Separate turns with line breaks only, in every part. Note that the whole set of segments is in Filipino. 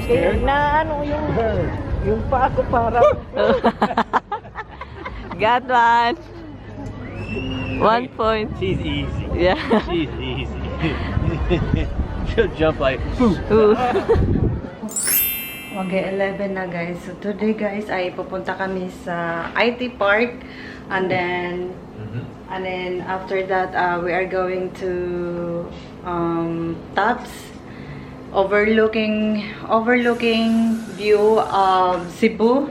Kaya na ano yung pa ako parang
Got one. 1 point.
She's easy.
Yeah.
She's easy. She'll jump like.
Ooh.
Mag-11 na guys. So today guys ay pupunta kami sa IT Park and then after that we are going to Taps overlooking view of Cebu.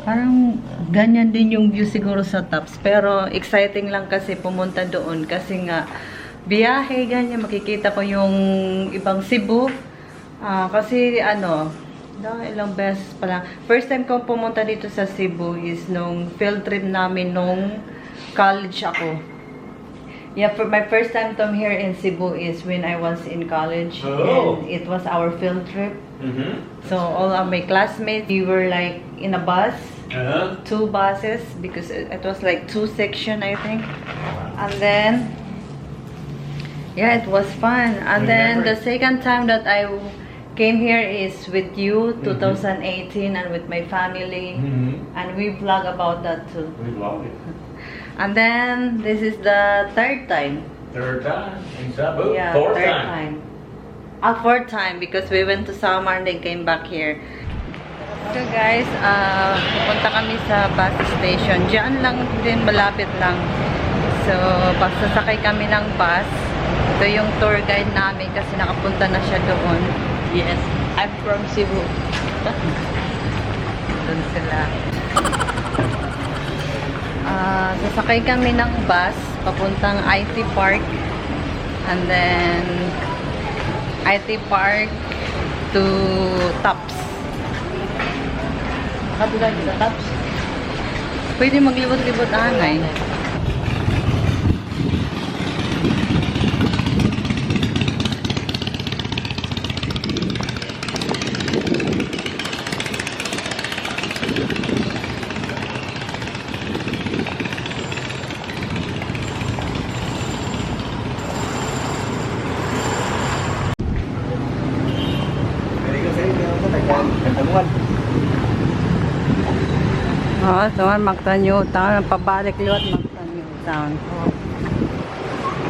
Parang ganyan din yung view siguro sa Taps, pero exciting lang kasi pumunta doon kasi nga biyahe ganyan, makikita ko yung ibang Cebu. Kasi ilang beses pa lang. First time ko pumunta dito sa Cebu is nung field trip namin nung college ako. Yeah, for my first time here in Cebu is when I was in college.
Oh.
And it was our field trip. So all of my classmates, we were like in a bus. 2 buses because it was like 2 sections I think. And then yeah, it was fun. And then the second time that I came here is with you, 2018, and with my family, and we vlog about that too.
We love it.
And then this is the third time.
Third time in Cebu.
Yeah,
Fourth
third
time.
time. Fourth time because we went to Samar and then came back here. So guys, pupunta kami sa bus station. Diyan lang din, malapit lang. So, pagsasakay kami ng bus. Ito yung tour guide namin kasi nakapunta na siya doon.
Yes, I'm from Cebu.
Doon sila. Sasakay kami ng bus papuntang IT Park. And then IT Park to Taps.
Kabila sa Taps.
Pwede maglibot-libot angay. So Magtanyo Town, pabalik liwat Magtanyo Town.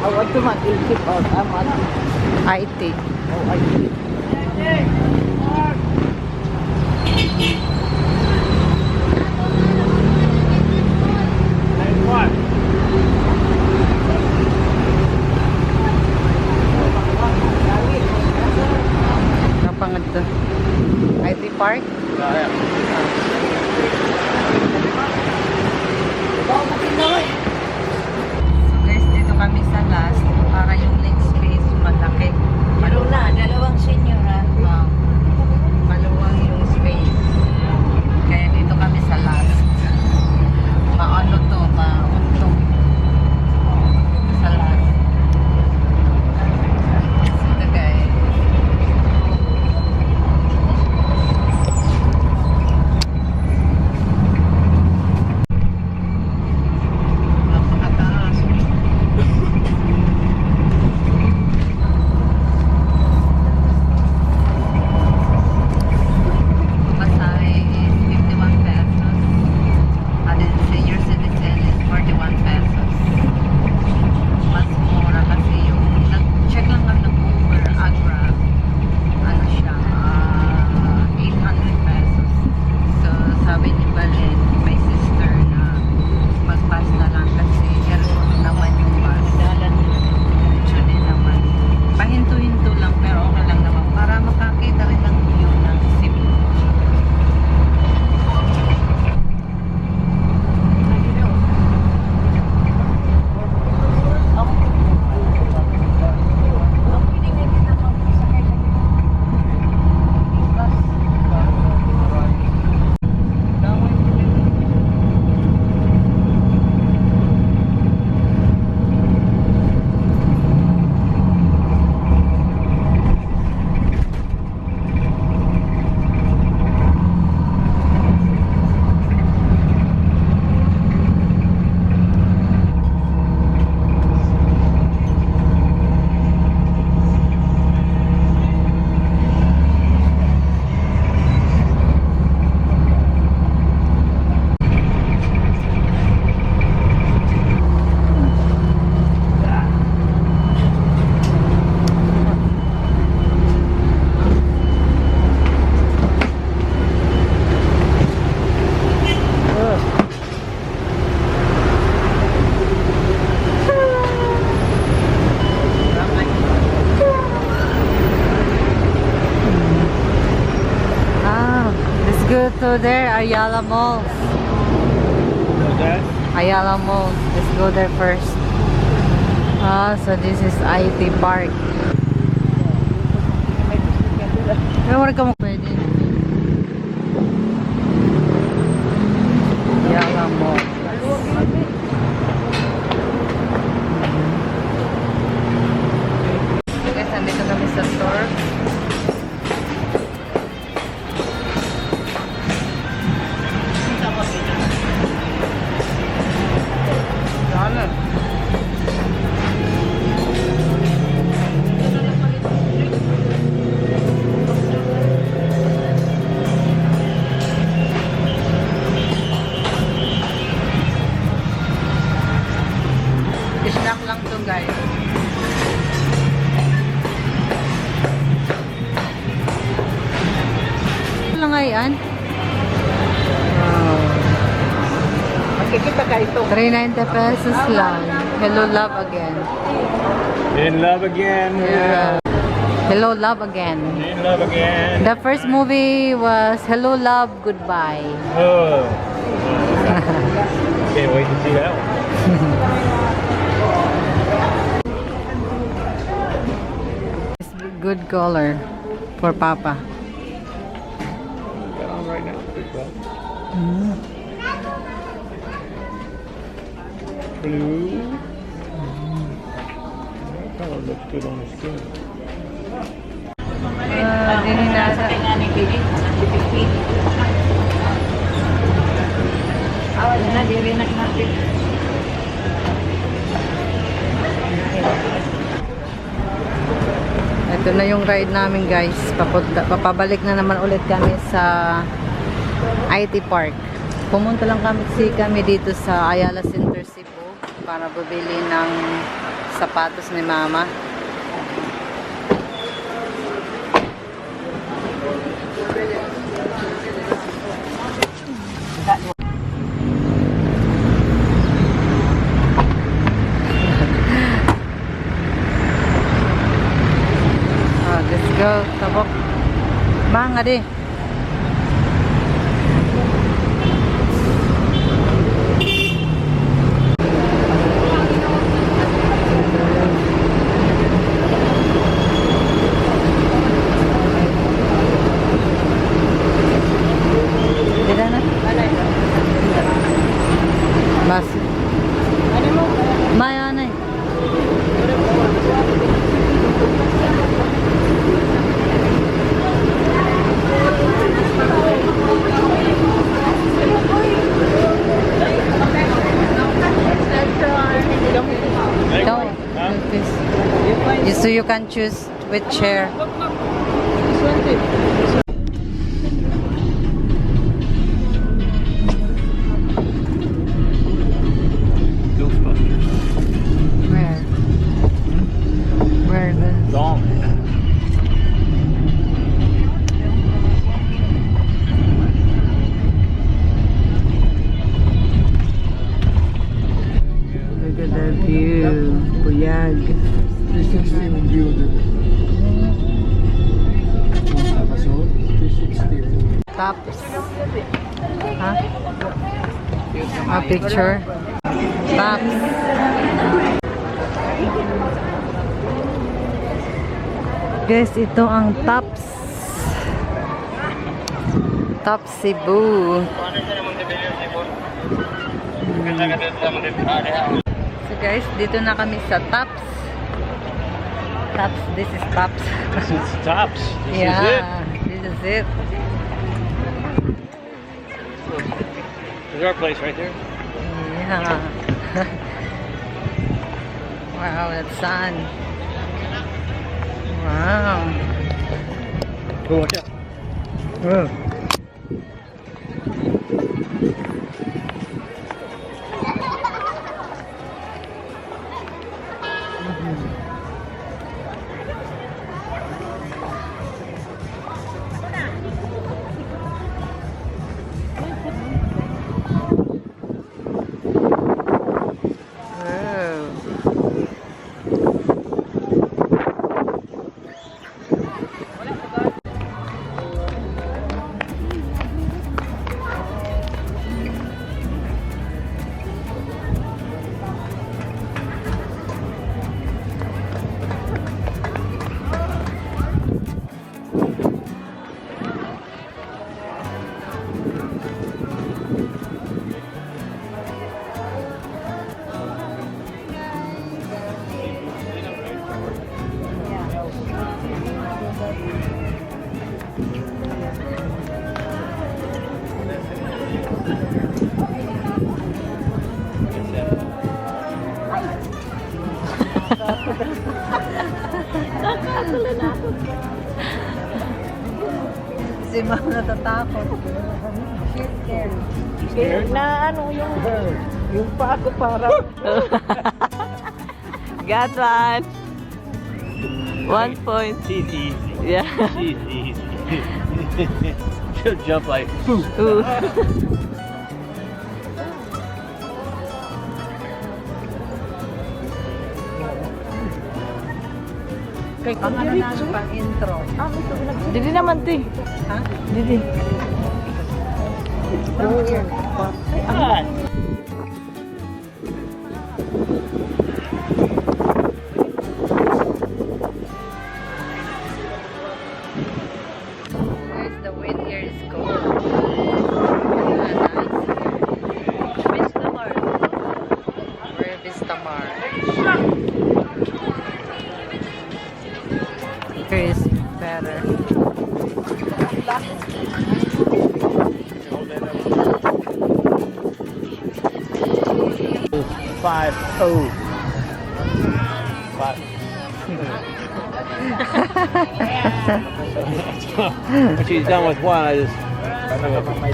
I want to mag-ilkip out. I'm at
IT.
oh, I
Kapangad to. IT Park. So guys, dito kami sa last para yung next space malaki.
Meron na, dalawang senior
Maluwang yung space. Kaya dito kami sa last. Mauntong. Sa last. Ito guys. go to there, Ayala Mall.
What's that?
Ayala Mall. Let's go there first. So this is IT Park. Wala ka mo pwede. Ayala Mall. Guys, nandito kami sa store. Snack lang to, guys. Ano lang nga yan?
Makikita ka ito.
390 pesos lang. Hello, love again.
In love again.
Yeah. Hello, love again.
In love again.
The first movie was Hello, Love, Goodbye.
Oh. Can't wait to see that one.
It's good color for Papa.
Got on right now. Big ball. Blue. That color looks good on the skin.
Dini nasa.
Awal na, di rin natin.
Ito na yung ride namin, guys. Papabalik na naman ulit kami sa IT Park. Pumunta lang kami dito sa Ayala Center, Cebu para bumili ng sapatos ni Mama. Let's go, tabok. Banga di. Tidak na? Mas. Maya na eh. Go. So you can choose which chair.
Ghostbusters.
Where? Where the
Gone.
Look at that view. Buyag.
316 view dito. Episode 316.
Tops. Huh? A picture. Tops. Guys, ito ang Tops. Tops Cebu. So guys, dito na kami sa Tops. Tops, this is Tops.
This is Tops. This is it.
Yeah, this is it.
There's our place right there.
Yeah. Wow, that sun. Wow.
Oh, watch out.
Si Ma'am natatakot. She's scared.
Na ano yung pa ako parang
Got one. 1 point.
She's easy.
Yeah.
She's easy. She'll jump like.
Ooh.
kay
Pang ano na, pang intro.
Dili naman, te.
Ha?
Dili.
Ah,
Guys, the wind here is cold. Vistamar. We're in Vistamar. Here is better.
Five. Oh. Five. When she's done with one, I just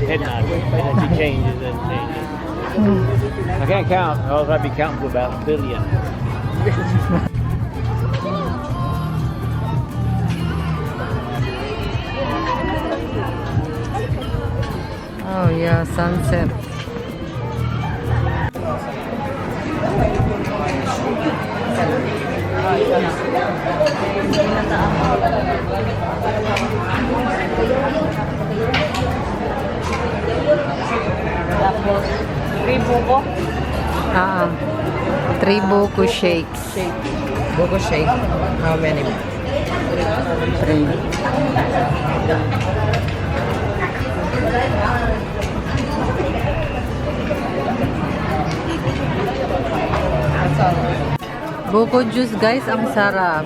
head nod, and then she changes and changes. I can't count, or else I'd be counting to about 1 billion.
Oh yeah, sunset.
Ribuko.
Ah, 3 buko shakes.
buko shake. How many?
3. Buko juice guys, ang sarap.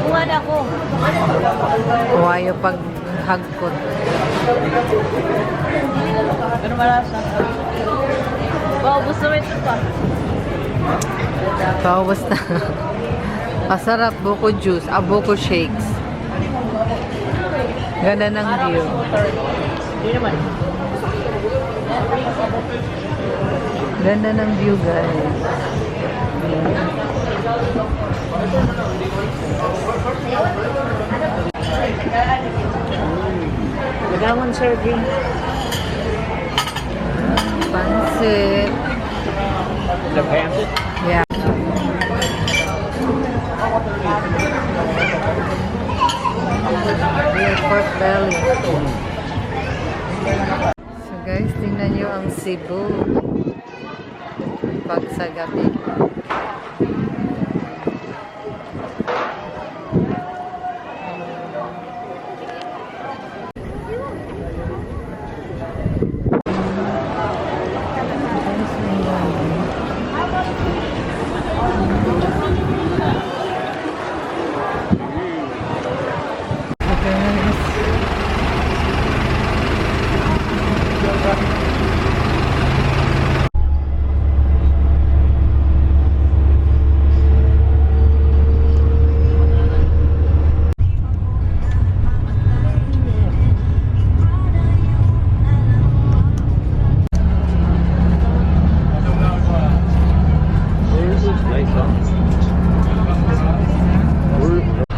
Buwan ako.
Wayo pag hagkot.
Pero malasa. Wow, gusto mo ito pa.
Paubos na. Masarap buko juice, buko shakes. Ganda ng view.
Hindi naman.
Ganda ng view guys.
Magawan serving.
Pansit.
The pancit?
Yeah. Real pork belly. So guys, tingnan nyo ang Cebu. Pag sa gabi.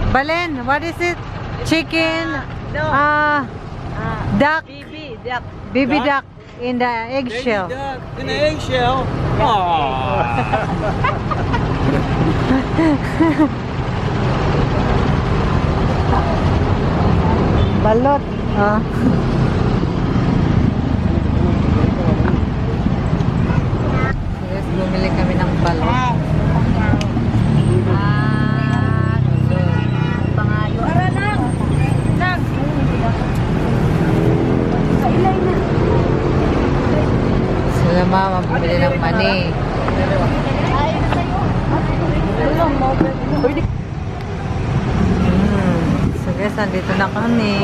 Balen, what is it? Chicken?
No.
Duck?
Bibi, duck.
Baby duck in the eggshell.
In the eggshell. Aww.
Balot. Yes, bumili kami ng balot.
Pangayo. Para lang. Lang.
Sila mama bumili ng mani. So guys, nandito na kami.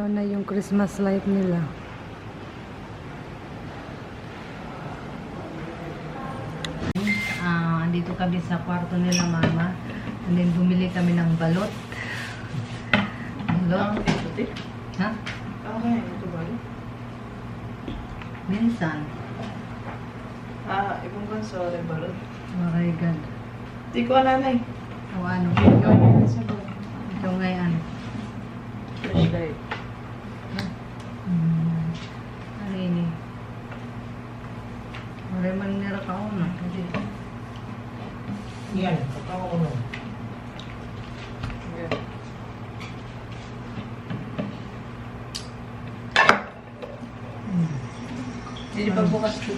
Ilaw na yung Christmas light nila. Andito kami sa kwarto nila mama. And then bumili kami ng balot. Balot? Ha?
Okay, ito ba?
Minsan.
Ibang konsole, balot.
Oh my God.
Di ko alalay.
O ano? Ito ngayon.
Flashlight.
Ano ini? Wala man nira ka ako na.
Yan, kakao ko nun.
Hindi pa bukas ito.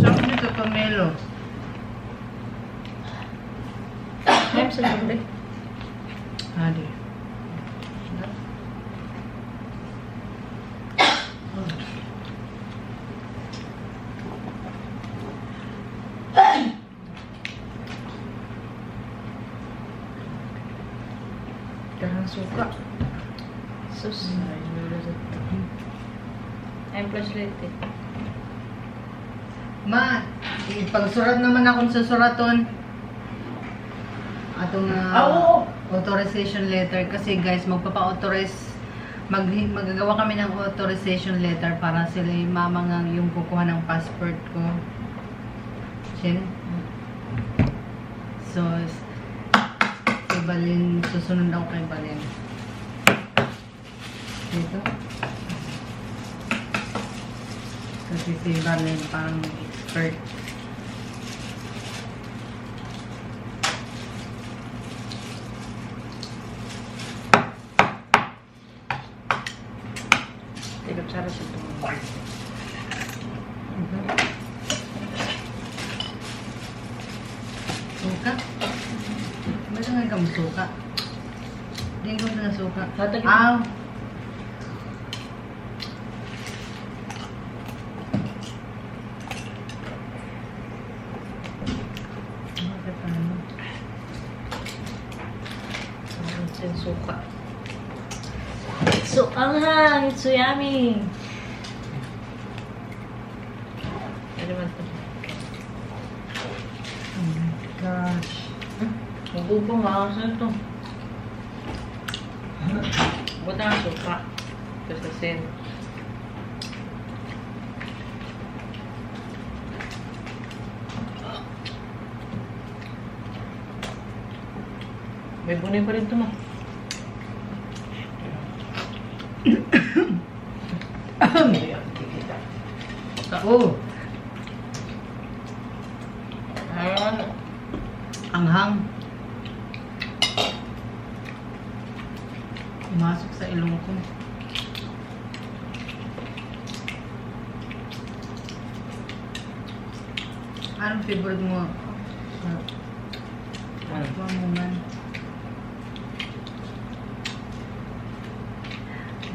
Saan ko dito Pamelo?
Ma'am, sa libre.
Hadi.
Kahang suka. Sus. Ay, flashlight eh.
Ma, ipagsurat naman akong susuraton. Atong
Oo.
authorization letter kasi guys magpapa-authorize magagawa kami ng authorization letter para sila mamangang yung kukuha ng passport ko. Sin? So, kay Balin, susunod ako kay Balin. Dito. Kasi si Balin parang expert.
Tigap sara siya ito.
Suka? Ba't nga ka suka? Hindi ko na suka.
Tatagin.
Aw! Bakit ano?
Ang suka. So, anghang! It's so yummy! Ano man ito?
Oh my gosh.
Mabubo nga. Saan ito? Buta ang suka. Kasi sin. May bunay pa rin ito mo.
Oh!
Ayan.
Anghang. Pumasok sa ilong ko. Anong favorite mo? Ano mo man?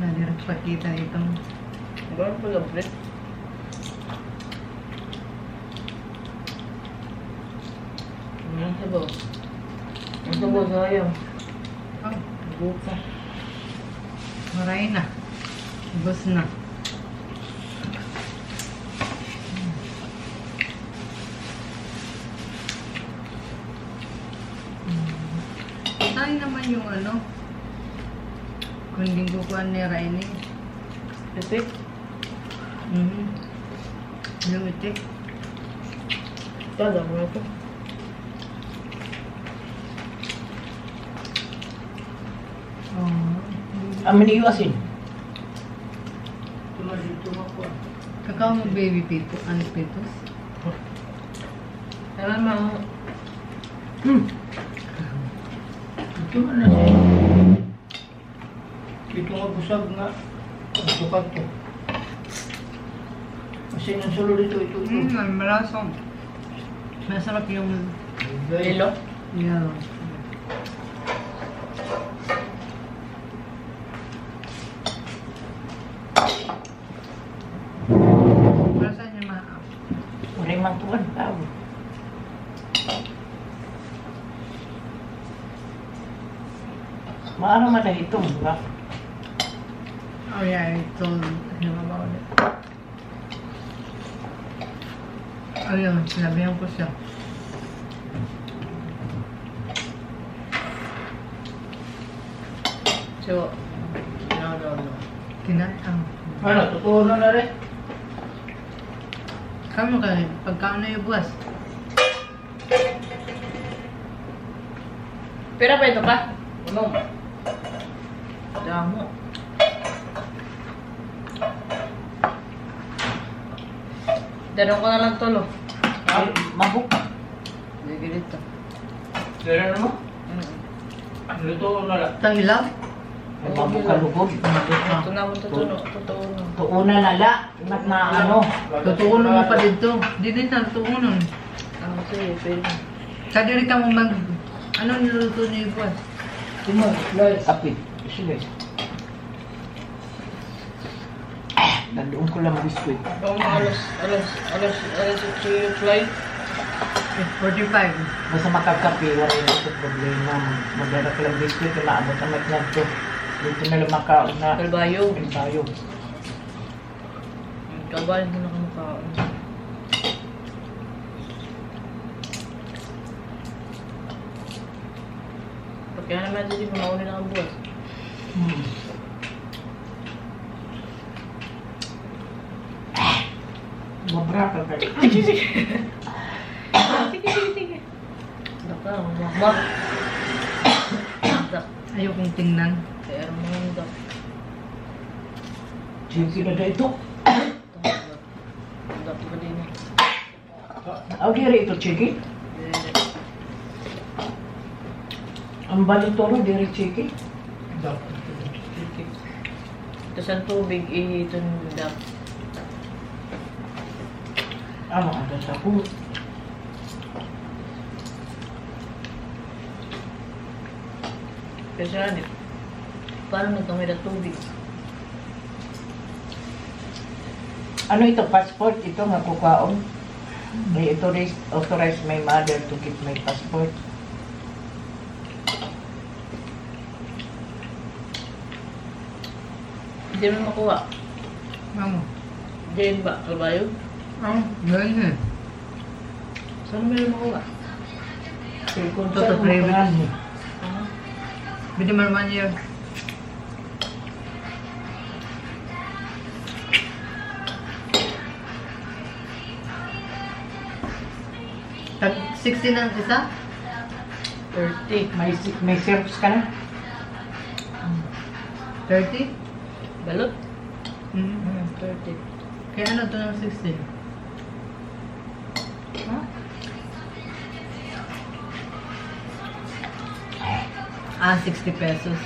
Nalirat pa kita itong
Gawin pa gabre. Ang sabaw. Ang sabaw sa ayaw. Buka.
maray na. Ubus na. Saan naman yung ano? Kunding kukuhan ni Rainy.
Itik.
Yung itik.
Tada mo na ito.
Amin yung asin.
Kakao mo baby pito, ano pitos?
Kailan mo?
Ito na siya. Ito nga busag nga. Ang sukat to. Kasi nang sulo dito, ito.
Malasong. Masarap yung
Lilo?
yeah. Saan yung mga
Wala mang tuwan tao. Maano man na itong ba?
Oh yeah, I told him about it. Ayun, sinabihan ko siya. So, no. Tinatang.
Ano, totoo na rin.
Kamo ka, pagkaano yung buwas?
Pera pa ito pa?
Ano?
Damo. Danong ko na lang tolo.
Mabuk.
Sige dito.
Kaya ano? Luto na lang.
Tahilaw?
Mabuk ka lugod.
Ito na akong totoo. Totoo na.
Tuuna na la. Imat na ano.
Tutuunan mo pa dito. Di din na, tutuunan.
Sige, pwede.
Sa diri ka mo mag... Ano niluluto niyo yung buwas?
Sino? Kapit. Sige. Nandoon ko lang biskuit.
Bang alas 8 yung flight.
45.
Basta makakapi, wala yung ito problema. Magdala ka lang biskuit, maabot na magnan to. Dito na lang makaon na.
Kalbayo.
Tayo.
Kalbayo hindi na kumakaon. Kaya naman hindi mo mauna na ang buwas.
Mabra ka kayo.
Sige. Baka, umakbak.
Ayaw kong tingnan.
Kaya mga dak.
Sige na ito.
Dak pa din eh.
Aw, diri ito, Chiki. Ang balitoro, diri, Chiki.
Tapos ang tubig, ito ng dak.
Ano, ada sa ko.
Kasi ano, parang nagkamay ng tubig.
Ano ito, passport? Ito nga kukaon. May authorized my mother to keep my passport.
Hindi mo makuha.
Mamo.
Diyan ba? Kalbayo?
Oh, ganyan.
Saan mo yung makuha?
Kung
Ito, private.
Ah,
Bili mo naman yun. Tag 60 ng isa?
30.
may serves ka na?
30?
Balot?
Mm.
30.
Kaya ano to ng 60?
Ha?
Ah, 60 pesos.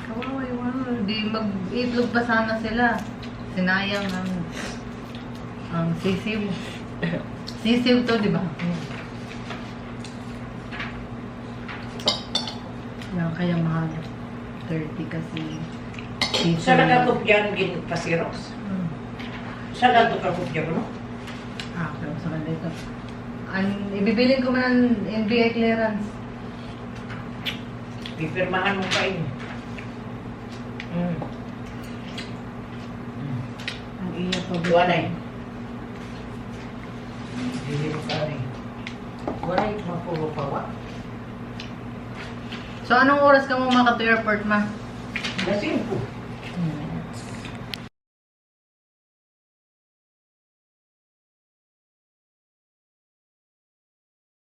Kawawa yung di mag-itlog pa sana sila. Sinayang ang sisiw. Sisiw to, di ba? Yan, kaya mahal. 30 kasi sisiw.
Sa nakakopyan gin pasirox.
Hmm.
Sa lato kakopyan mo?
Ah, pero sa kanila ito. Ibibilin ko man ng NBI clearance.
Pipirmahan mo pa yun.
Ang iya pa ba?
Tuwa na yun. Hindi mo ka rin. Wala yung mapupawa.
So, anong oras ka mo maka to airport, ma?
Nasin po.